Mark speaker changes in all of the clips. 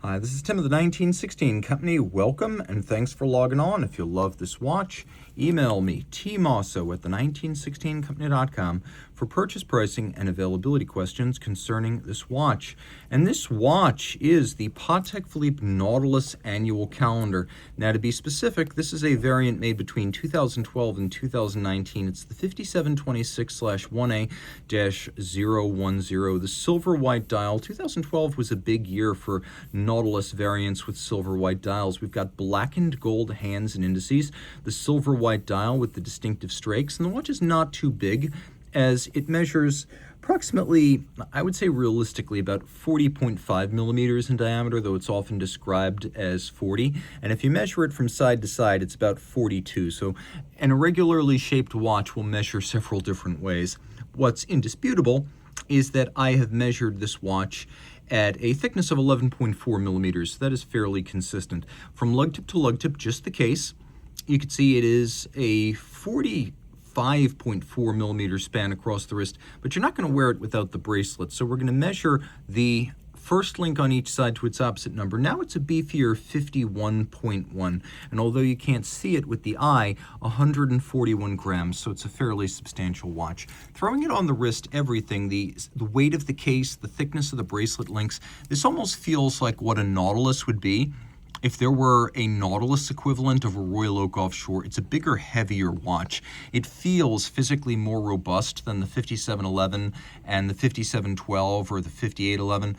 Speaker 1: Hi, this is Tim of the 1916 Company. Welcome and thanks for logging on. If you love this watch, email me, tmosso at the1916company.com for purchase pricing and availability questions concerning this watch. And this watch is the Patek Philippe Nautilus Annual Calendar. Now, to be specific, this is a variant made between 2012 and 2019. It's the 5726/1A-010. The silver white dial. 2012 was a big year for Nautilus variants with silver white dials. We've got blackened gold hands and indices, the silver white dial with the distinctive strakes, and the watch is not too big as it measures approximately, I would say realistically, about 40.5 millimeters in diameter, though it's often described as 40. And if you measure it from side to side, it's about 42. So an irregularly shaped watch will measure several different ways. What's indisputable is that I have measured this watch at a thickness of 11.4 millimeters. That is fairly consistent. From lug tip to lug tip, just the case, you can see it is a 45.4 millimeter span across the wrist, but you're not going to wear it without the bracelet. So we're going to measure the first link on each side to its opposite number. Now it's a beefier 51.1, and although you can't see it with the eye, 141 grams, so it's a fairly substantial watch. Throwing it on the wrist, everything, the weight of the case, the thickness of the bracelet links, this almost feels like what a Nautilus would be. If there were a Nautilus equivalent of a Royal Oak Offshore, it's a bigger, heavier watch. It feels physically more robust than the 5711 and the 5712 or the 5811.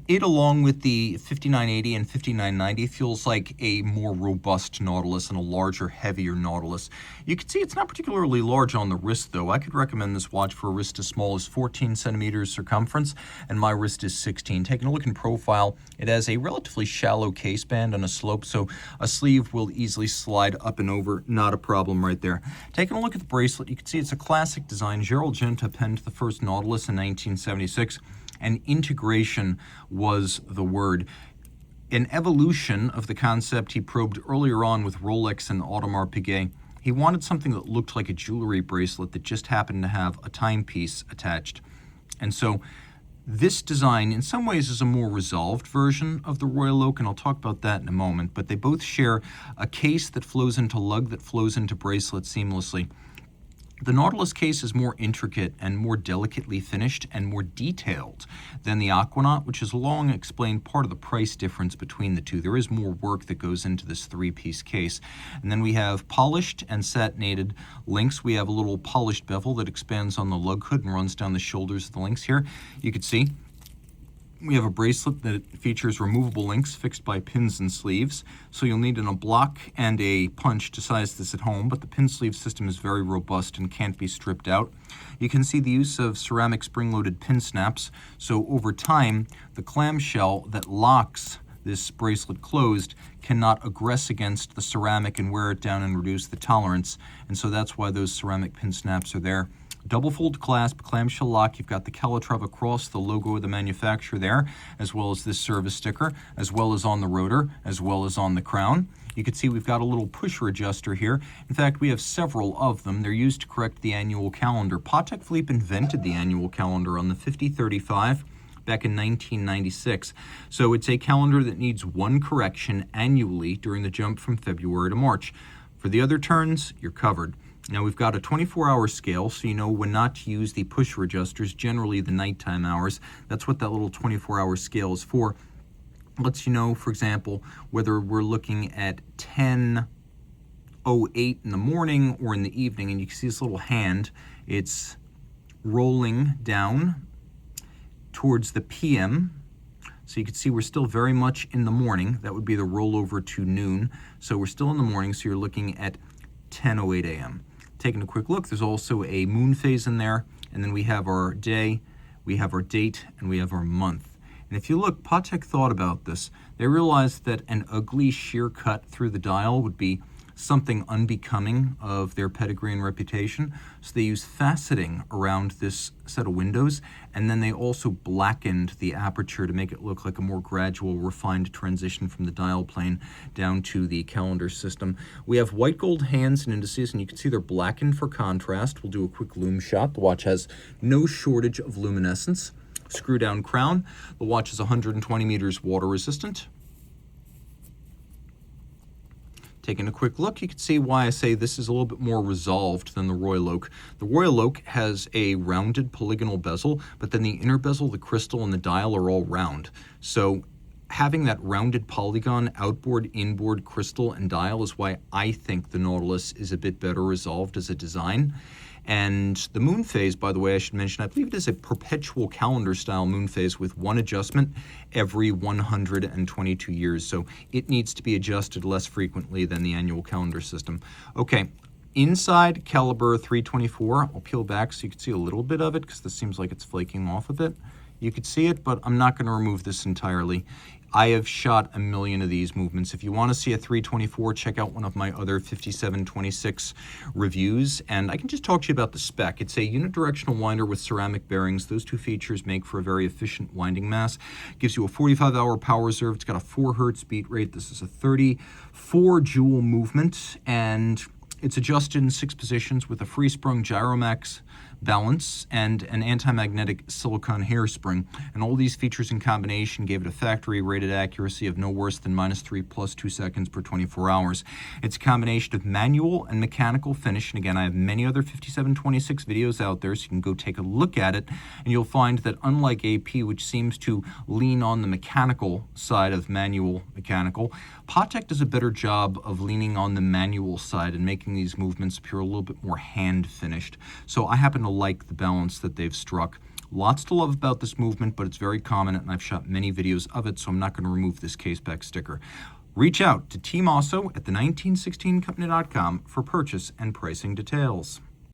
Speaker 1: It along with the 5980 and 5990 feels like a more robust Nautilus and a larger, heavier Nautilus. You can see it's not particularly large on the wrist, though. I could recommend this watch for a wrist as small as 14 centimeters circumference, and my wrist is 16. Taking a look in profile, it has a relatively shallow case band on a slope, so a sleeve will easily slide up and over. Not a problem right there. Taking a look at the bracelet, you can see it's a classic design. Gerald Genta penned the first Nautilus in 1976, and integration was the word. An evolution of the concept he probed earlier on with Rolex and Audemars Piguet. He wanted something that looked like a jewelry bracelet that just happened to have a timepiece attached. And so this design, in some ways, is a more resolved version of the Royal Oak, and I'll talk about that in a moment, but they both share a case that flows into lug that flows into bracelet seamlessly. The Nautilus case is more intricate and more delicately finished and more detailed than the Aquanaut, which has long explained part of the price difference between the two. There is more work that goes into this three-piece case. And then we have polished and satinated links. We have a little polished bevel that expands on the lug hood and runs down the shoulders of the links here. You can see we have a bracelet that features removable links fixed by pins and sleeves. So you'll need a block and a punch to size this at home, but the pin sleeve system is very robust and can't be stripped out. You can see the use of ceramic spring-loaded pin snaps. So over time, the clamshell that locks this bracelet closed cannot aggress against the ceramic and wear it down and reduce the tolerance. And so that's why those ceramic pin snaps are there. Double fold clasp, clamshell lock. You've got the Calatrava across, the logo of the manufacturer there, as well as this service sticker, as well as on the rotor, as well as on the crown. You can see we've got a little pusher adjuster here. In fact, we have several of them. They're used to correct the annual calendar. Patek Philippe invented the annual calendar on the 5035 back in 1996. So it's a calendar that needs one correction annually during the jump from February to March. For the other turns, you're covered. Now we've got a 24-hour scale, so you know when not to use the pusher adjusters, generally the nighttime hours. That's what that little 24-hour scale is for. Lets you know, for example, whether we're looking at 10:08 in the morning or in the evening, and you can see this little hand. It's rolling down towards the PM. So you can see we're still very much in the morning. That would be the rollover to noon. So we're still in the morning, so you're looking at 10:08 a.m. Taking a quick look, there's also a moon phase in there, and then we have our day, we have our date, and we have our month. And if you look, Patek thought about this. They realized that an ugly sheer cut through the dial would be something unbecoming of their pedigree and reputation. So they used faceting around this set of windows, and then they also blackened the aperture to make it look like a more gradual, refined transition from the dial plane down to the calendar system. We have white gold hands and indices, and you can see they're blackened for contrast. We'll do a quick lume shot. The watch has no shortage of luminescence. screw down crown. The watch is 120 meters water resistant. Taking a quick look, you can see why I say this is a little bit more resolved than the Royal Oak. The Royal Oak has a rounded polygonal bezel, but then the inner bezel, the crystal, and the dial are all round. So having that rounded polygon, outboard, inboard, crystal, and dial is why I think the Nautilus is a bit better resolved as a design. And the moon phase, by the way, I should mention, I believe it is a perpetual calendar style moon phase with one adjustment every 122 years. So it needs to be adjusted less frequently than the annual calendar system. Okay, inside caliber 324, I'll peel back so you can see a little bit of it because this seems like it's flaking off a bit. You could see it, but I'm not going to remove this entirely. I have shot a million of these movements. If you want to see a 324, check out one of my other 5726 reviews, and I can just talk to you about the spec. It's a unidirectional winder with ceramic bearings. Those two features make for a very efficient winding mass. Gives you a 45-hour power reserve. It's got a 4 hertz beat rate. This is a 34 joule movement, and it's adjusted in 6 positions with a free-sprung Gyromax balance and an anti-magnetic silicone hairspring. And all these features in combination gave it a factory rated accuracy of no worse than -3 + 2 seconds per 24 hours. It's a combination of manual and mechanical finish. And again, I have many other 5726 videos out there, so you can go take a look at it. And you'll find that unlike AP, which seems to lean on the mechanical side of manual mechanical, Patek does a better job of leaning on the manual side and making these movements appear a little bit more hand finished. So I happen to like the balance that they've struck. Lots to love about this movement, but it's very common, and I've shot many videos of it, so I'm not going to remove this case back sticker. Reach out to Team Mosso at the 1916company.com for purchase and pricing details.